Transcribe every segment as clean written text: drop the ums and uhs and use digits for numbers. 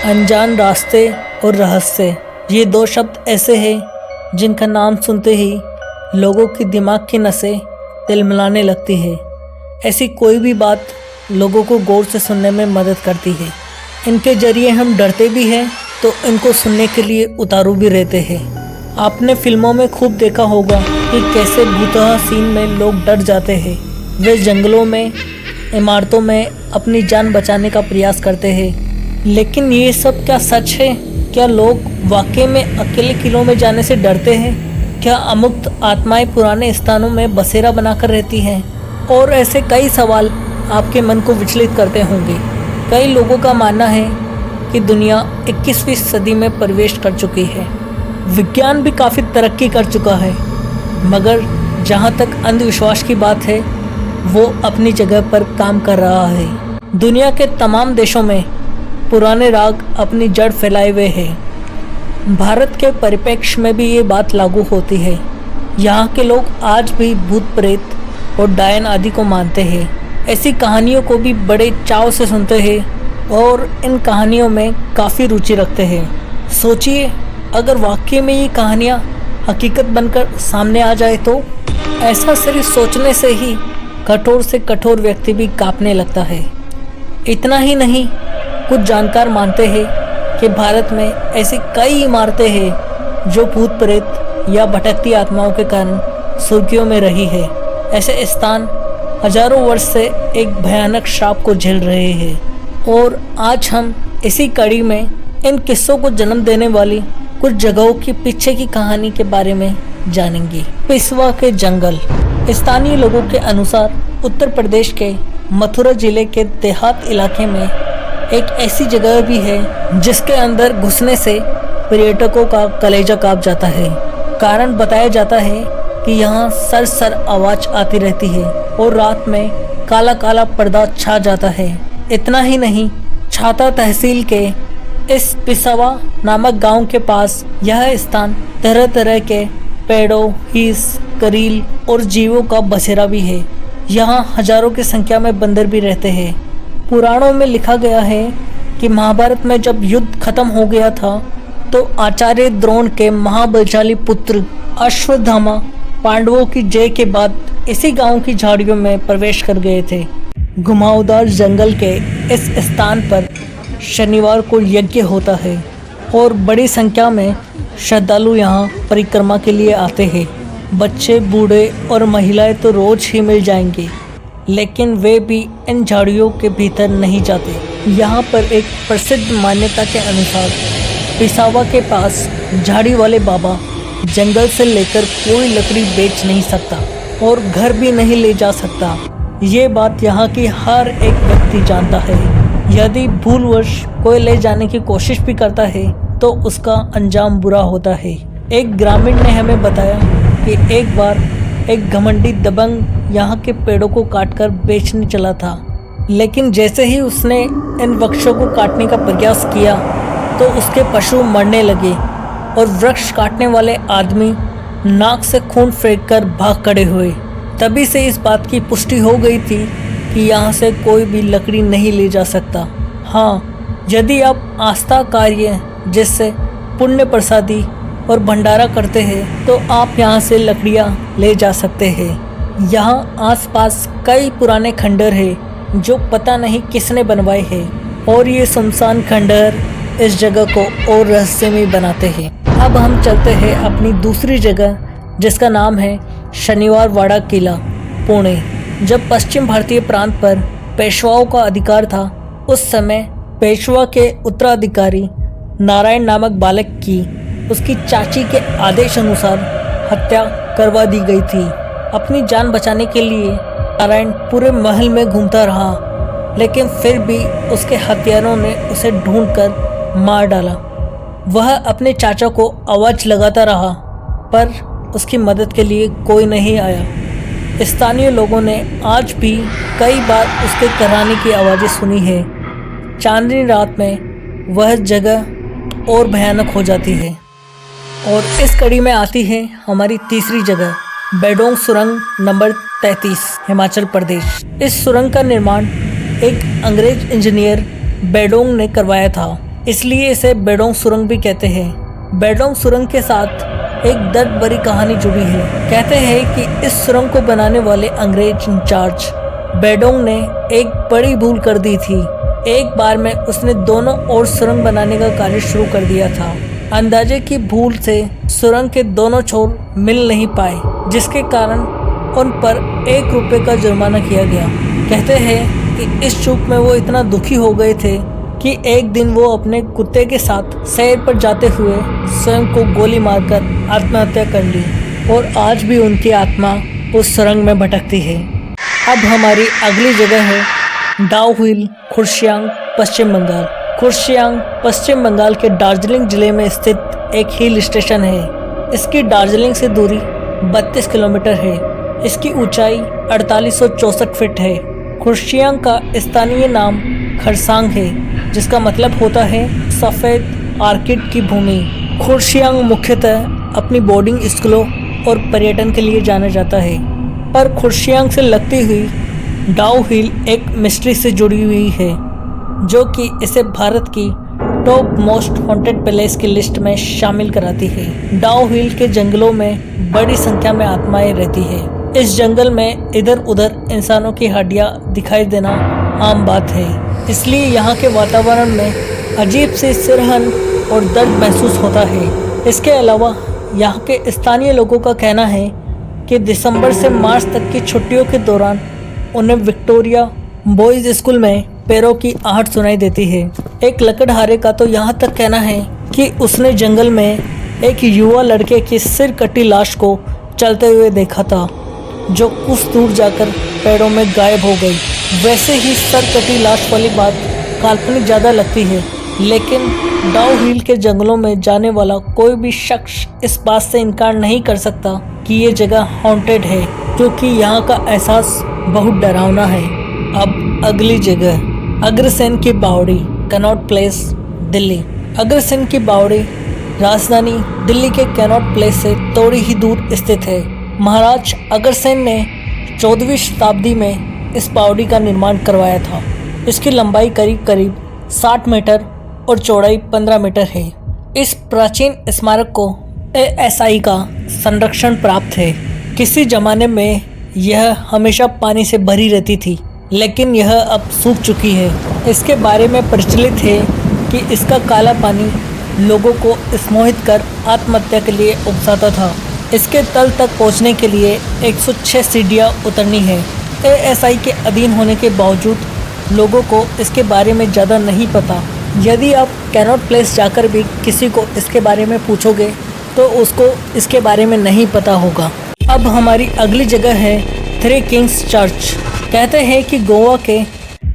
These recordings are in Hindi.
अनजान रास्ते और रहस्य, ये दो शब्द ऐसे हैं जिनका नाम सुनते ही लोगों की दिमाग की नसें तिलमिलाने लगती है। ऐसी कोई भी बात लोगों को गौर से सुनने में मदद करती है। इनके जरिए हम डरते भी हैं तो इनको सुनने के लिए उतारू भी रहते हैं। आपने फिल्मों में खूब देखा होगा कि कैसे भूतहा सीन में लोग डर जाते हैं। वे जंगलों में, इमारतों में अपनी जान बचाने का प्रयास करते हैं। लेकिन ये सब क्या सच है? क्या लोग वाकई में अकेले किलों में जाने से डरते हैं? क्या अमुक्त आत्माएं पुराने स्थानों में बसेरा बनाकर रहती हैं? और ऐसे कई सवाल आपके मन को विचलित करते होंगे। कई लोगों का मानना है कि दुनिया 21वीं सदी में प्रवेश कर चुकी है। विज्ञान भी काफ़ी तरक्की कर चुका है, मगर जहाँ तक अंधविश्वास की बात है वो अपनी जगह पर काम कर रहा है। दुनिया के तमाम देशों में पुराने राग अपनी जड़ फैलाए हुए हैं। भारत के परिप्रेक्ष्य में भी ये बात लागू होती है। यहाँ के लोग आज भी भूत प्रेत और डायन आदि को मानते हैं। ऐसी कहानियों को भी बड़े चाव से सुनते हैं और इन कहानियों में काफ़ी रुचि रखते हैं। सोचिए, अगर वाकई में ये कहानियाँ हकीकत बनकर सामने आ जाए तो ऐसा सिर्फ सोचने से ही कठोर से कठोर व्यक्ति भी कांपने लगता है। इतना ही नहीं, कुछ जानकार मानते हैं कि भारत में ऐसी कई इमारतें हैं जो भूत प्रेत या भटकती आत्माओं के कारण सुर्खियों में रही है। ऐसे स्थान हजारों वर्ष से एक भयानक श्राप को झेल रहे हैं। और आज हम इसी कड़ी में इन किस्सों को जन्म देने वाली कुछ जगहों की पीछे की कहानी के बारे में जानेंगे। पिसवा के जंगल। स्थानीय लोगों के अनुसार उत्तर प्रदेश के मथुरा जिले के देहात इलाके में एक ऐसी जगह भी है जिसके अंदर घुसने से पर्यटकों का कलेजा कांप जाता है। कारण बताया जाता है कि यहाँ सर आवाज आती रहती है और रात में काला काला पर्दा छा जाता है। इतना ही नहीं, छाता तहसील के इस पिसवा नामक गांव के पास यह स्थान तरह तरह के पेड़ों, हिस, करील और जीवों का बसेरा भी है। यहाँ हजारों की संख्या में बंदर भी रहते हैं। पुराणों में लिखा गया है कि महाभारत में जब युद्ध खत्म हो गया था तो आचार्य द्रोण के महाबलशाली पुत्र अश्वत्थामा पांडवों की जय के बाद इसी गांव की झाड़ियों में प्रवेश कर गए थे। घुमावदार जंगल के इस स्थान पर शनिवार को यज्ञ होता है और बड़ी संख्या में श्रद्धालु यहाँ परिक्रमा के लिए आते हैं। बच्चे, बूढ़े और महिलाएं तो रोज ही मिल जाएंगे, लेकिन वे भी इन झाड़ियों के भीतर नहीं जाते। यहाँ पर एक प्रसिद्ध मान्यता के अनुसार पिसावा के पास झाड़ी वाले बाबा जंगल से लेकर कोई लकड़ी बेच नहीं सकता और घर भी नहीं ले जा सकता। ये बात यहाँ की हर एक व्यक्ति जानता है। यदि भूलवश कोई ले जाने की कोशिश भी करता है तो उसका अंजाम बुरा होता है। एक ग्रामीण ने हमें बताया कि एक बार एक घमंडी दबंग यहाँ के पेड़ों को काटकर बेचने चला था, लेकिन जैसे ही उसने इन वृक्षों को काटने का प्रयास किया तो उसके पशु मरने लगे और वृक्ष काटने वाले आदमी नाक से खून फेंककर भाग खड़े हुए। तभी से इस बात की पुष्टि हो गई थी कि यहाँ से कोई भी लकड़ी नहीं ले जा सकता। हाँ, यदि आप आस्था कार्य जिससे पुण्य प्रसादी और भंडारा करते हैं तो आप यहाँ से लकड़ियाँ ले जा सकते हैं। यहाँ आसपास कई पुराने खंडर हैं जो पता नहीं किसने बनवाए हैं और ये सुनसान खंडर इस जगह को और रहस्यमय बनाते हैं। अब हम चलते हैं अपनी दूसरी जगह जिसका नाम है शनिवार वाड़ा किला, पुणे। जब पश्चिम भारतीय प्रांत पर पेशवाओं का अधिकार था उस समय पेशवा के उत्तराधिकारी नारायण नामक बालक की उसकी चाची के आदेश अनुसार हत्या करवा दी गई थी। अपनी जान बचाने के लिए नारायण पूरे महल में घूमता रहा, लेकिन फिर भी उसके हत्यारों ने उसे ढूंढकर मार डाला। वह अपने चाचा को आवाज लगाता रहा पर उसकी मदद के लिए कोई नहीं आया। स्थानीय लोगों ने आज भी कई बार उसके कराने की आवाज़ें सुनी है। चांदनी रात में वह जगह और भयानक हो जाती है। और इस कड़ी में आती है हमारी तीसरी जगह, बेडोंग सुरंग नंबर 33, हिमाचल प्रदेश। इस सुरंग का निर्माण एक अंग्रेज इंजीनियर बेडोंग ने करवाया था। इसलिए इसे बेडोंग सुरंग भी कहते हैं। बेडोंग सुरंग के साथ एक दर्द भरी कहानी जुड़ी है। कहते हैं कि इस सुरंग को बनाने वाले अंग्रेज इंचार्ज बेडोंग ने एक बड़ी भूल कर दी थी। एक बार में उसने दोनों ओर सुरंग बनाने का कार्य शुरू कर दिया था। अंदाजे की भूल से सुरंग के दोनों छोर मिल नहीं पाए, जिसके कारण उन पर 1 रुपये का जुर्माना किया गया। कहते हैं कि इस चूक में वो इतना दुखी हो गए थे कि एक दिन वो अपने कुत्ते के साथ सैर पर जाते हुए स्वयं को गोली मारकर आत्महत्या कर ली और आज भी उनकी आत्मा उस सुरंग में भटकती है। अब हमारी अगली जगह है डाउहिल, खुर्शियांग, पश्चिम बंगाल। खुर्शियांग पश्चिम बंगाल के दार्जिलिंग जिले में स्थित एक हिल स्टेशन है। इसकी दार्जिलिंग से दूरी 32 किलोमीटर है। इसकी ऊंचाई 4864 फीट है। खुर्शियांग का स्थानीय नाम खरसांग है, जिसका मतलब होता है सफ़ेद आर्किड की भूमि। खुर्शियांग मुख्यतः अपनी बोर्डिंग स्कूलों और पर्यटन के लिए जाना जाता है, पर खुर्शियांग से लगती हुई डाउहिल एक मिस्ट्री से जुड़ी हुई है, जो कि इसे भारत की टॉप मोस्ट हॉन्टेड प्लेस की लिस्ट में शामिल कराती है। डाउहिल के जंगलों में बड़ी संख्या में आत्माएं रहती है। इस जंगल में इधर उधर इंसानों की हड्डियां दिखाई देना आम बात है, इसलिए यहाँ के वातावरण में अजीब सी सिरहन और दर्द महसूस होता है। इसके अलावा यहाँ के स्थानीय लोगों का कहना है कि दिसंबर से मार्च तक की छुट्टियों के दौरान उन्हें विक्टोरिया बॉयज़ स्कूल में पैरों की आहट सुनाई देती है। एक लकड़हारे का तो यहाँ तक कहना है कि उसने जंगल में एक युवा लड़के की सिर कटी लाश को चलते हुए देखा था, जो कुछ दूर जाकर पेड़ों में गायब हो गई। वैसे ही सर कटी लाश वाली बात काल्पनिक ज़्यादा लगती है, लेकिन डाउहिल के जंगलों में जाने वाला कोई भी शख्स इस बात से इनकार नहीं कर सकता कि ये जगह हॉन्टेड है, क्योंकि यहाँ का एहसास बहुत डरावना है। अब अगली जगह अग्रसेन की बावड़ी, कैनॉट प्लेस, दिल्ली। अग्रसेन की बावड़ी राजधानी दिल्ली के कैनॉट प्लेस से थोड़ी ही दूर स्थित है। महाराज अग्रसेन ने 14वीं शताब्दी में इस बावड़ी का निर्माण करवाया था। इसकी लंबाई करीब करीब 60 मीटर और चौड़ाई 15 मीटर है। इस प्राचीन स्मारक को ASI का संरक्षण प्राप्त है। किसी जमाने में यह हमेशा पानी से भरी रहती थी, लेकिन यह अब सूख चुकी है। इसके बारे में प्रचलित है कि इसका काला पानी लोगों को स्मोहित कर आत्महत्या के लिए उकसाता था। इसके तल तक पहुंचने के लिए 106 सीढ़ियाँ उतरनी है। ASI के अधीन होने के बावजूद लोगों को इसके बारे में ज़्यादा नहीं पता। यदि आप कैनॉट प्लेस जाकर भी किसी को इसके बारे में पूछोगे तो उसको इसके बारे में नहीं पता होगा। अब हमारी अगली जगह है थ्री किंग्स चर्च। कहते हैं कि गोवा के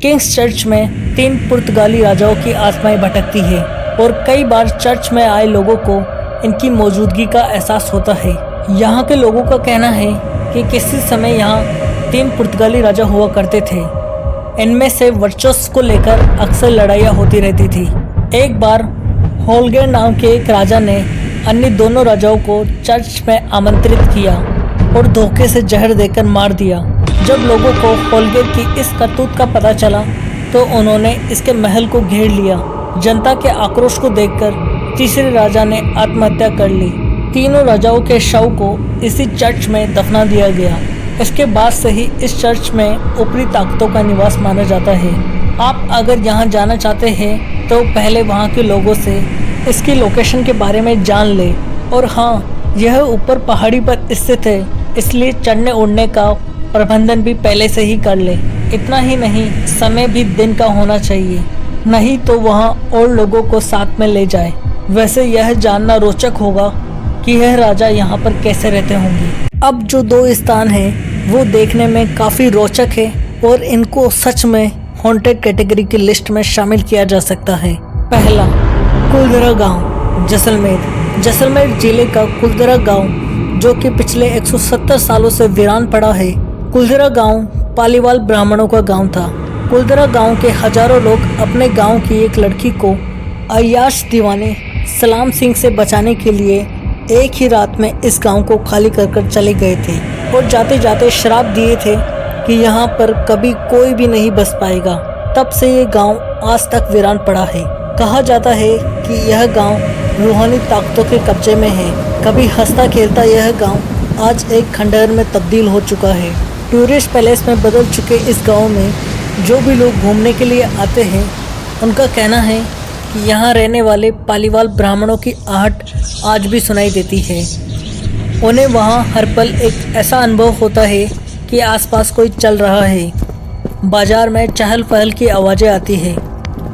किंग्स चर्च में 3 पुर्तगाली राजाओं की आत्माएं भटकती है और कई बार चर्च में आए लोगों को इनकी मौजूदगी का एहसास होता है। यहाँ के लोगों का कहना है कि किसी समय यहाँ 3 पुर्तगाली राजा हुआ करते थे। इनमें से वर्चस्व को लेकर अक्सर लड़ाइयाँ होती रहती थी। एक बार होलगेर नाम के एक राजा ने अन्य दोनों राजाओं को चर्च में आमंत्रित किया और धोखे से जहर देकर मार दिया। जब लोगों को होलगेर की इस करतूत का पता चला तो उन्होंने इसके महल को घेर लिया। जनता के आक्रोश को देखकर तीसरे राजा ने आत्महत्या कर ली। तीनों राजाओं के शव को इसी चर्च में दफना दिया गया। इसके बाद से ही इस चर्च में ऊपरी ताकतों का निवास माना जाता है। आप अगर यहाँ जाना चाहते हैं तो पहले वहाँ के लोगों से इसकी लोकेशन के बारे में जान ले। और हाँ, यह ऊपर पहाड़ी पर स्थित है, इसलिए चढ़ने उड़ने का प्रबंधन भी पहले से ही कर ले। इतना ही नहीं, समय भी दिन का होना चाहिए, नहीं तो वहाँ और लोगों को साथ में ले जाए। वैसे यह जानना रोचक होगा कि यह राजा यहाँ पर कैसे रहते होंगे। अब जो 2 स्थान हैं वो देखने में काफ़ी रोचक है और इनको सच में हॉन्टेड कैटेगरी की लिस्ट में शामिल किया जा सकता है। पहला, कुलधरा गांव, जैसलमेर। जैसलमेर जिले का कुलधरा गांव, जो कि पिछले 170 सालों से वीरान पड़ा है। कुलधरा गांव पालीवाल ब्राह्मणों का गांव था। कुलधरा गांव के हजारों लोग अपने गांव की एक लड़की को अय्याश दीवाने सलाम सिंह से बचाने के लिए एक ही रात में इस गांव को खाली कर चले गए थे और जाते जाते श्राप दिए थे कि यहाँ पर कभी कोई भी नहीं बस पाएगा। तब से ये गांव आज तक वीरान पड़ा है। कहा जाता है कि यह गांव रूहानी ताकतों के कब्जे में है। कभी हंसता खेलता यह गांव आज एक खंडहर में तब्दील हो चुका है। टूरिस्ट पैलेस में बदल चुके इस गांव में जो भी लोग घूमने के लिए आते हैं, उनका कहना है कि यहाँ रहने वाले पालीवाल ब्राह्मणों की आहट आज भी सुनाई देती है। उन्हें वहाँ हर पल एक ऐसा अनुभव होता है कि आसपास कोई चल रहा है। बाजार में चहल पहल की आवाज़ें आती है,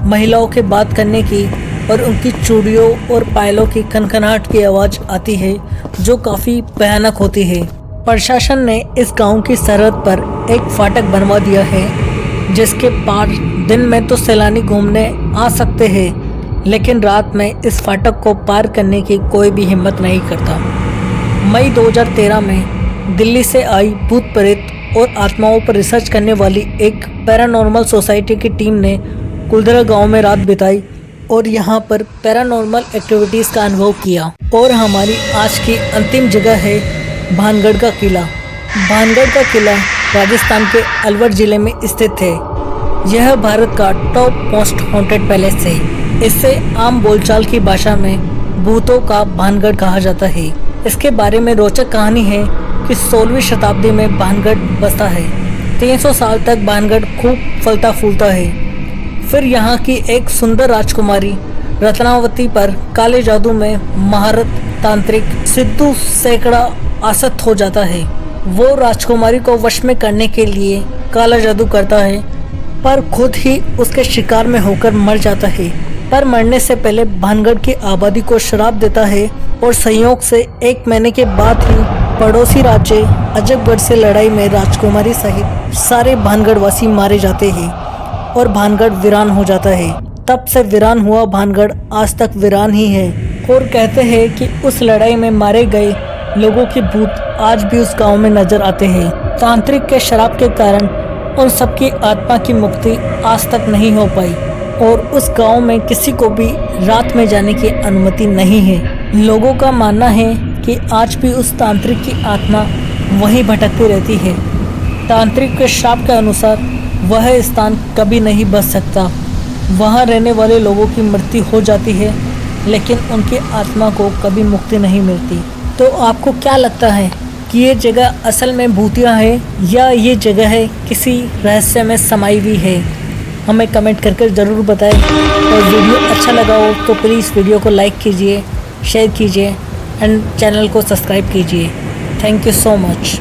महिलाओं के बात करने की और उनकी चूड़ियों और पायलों की खनखनाहट की आवाज़ आती है जो काफ़ी भयानक होती है। प्रशासन ने इस गांव की सरहद पर एक फाटक बनवा दिया है जिसके पार दिन में तो सैलानी घूमने आ सकते हैं, लेकिन रात में इस फाटक को पार करने की कोई भी हिम्मत नहीं करता। मई 2013 में दिल्ली से आई भूत प्रेत और आत्माओं पर रिसर्च करने वाली एक पैरानॉर्मल सोसाइटी की टीम ने कुलधरा गांव में रात बिताई और यहां पर पैरानॉर्मल एक्टिविटीज़ का अनुभव किया। और हमारी आज की अंतिम जगह है भानगढ़ का किला। भानगढ़ का किला राजस्थान के अलवर ज़िले में स्थित है। यह भारत का टॉप मोस्ट हॉन्टेड पैलेस है। इसे आम बोलचाल की भाषा में भूतों का भानगढ़ कहा जाता है। इसके बारे में रोचक कहानी है कि 16वीं शताब्दी में भानगढ़ बसा है। 300 साल तक भानगढ़ खूब फलता फूलता है। फिर यहाँ की एक सुंदर राजकुमारी रत्नावती पर काले जादू में महारत तांत्रिक सिद्धू सैकड़ा आसक्त हो जाता है। वो राजकुमारी को वश में करने के लिए काला जादू करता है, पर खुद ही उसके शिकार में होकर मर जाता है। पर मरने से पहले भानगढ़ की आबादी को श्राप देता है और संयोग से 1 महीने के बाद ही पड़ोसी राज्य अजबगढ़ से लड़ाई में राजकुमारी सहित सारे भानगढ़ वासी मारे जाते हैं और भानगढ़ वीरान हो जाता है। तब से वीरान हुआ भानगढ़ आज तक वीरान ही है। और कहते हैं कि उस लड़ाई में मारे गए लोगों के भूत आज भी उस गांव में नजर आते हैं। तांत्रिक के शराब के कारण उन सबकी आत्मा की मुक्ति आज तक नहीं हो पाई और उस गांव में किसी को भी रात में जाने की अनुमति नहीं है। लोगों का मानना है कि आज भी उस तांत्रिक की आत्मा वहीं भटकती रहती है। तांत्रिक के श्राप के अनुसार वह स्थान कभी नहीं बच सकता। वहाँ रहने वाले लोगों की मृत्यु हो जाती है, लेकिन उनकी आत्मा को कभी मुक्ति नहीं मिलती। तो आपको क्या लगता है कि ये जगह असल में भूतिया है या ये जगह है किसी रहस्य में समाई हुई है? हमें कमेंट करके ज़रूर बताएं। और वीडियो अच्छा लगा हो तो प्लीज़ वीडियो को लाइक कीजिए, शेयर कीजिए एंड चैनल को सब्सक्राइब कीजिए। Thank you so much.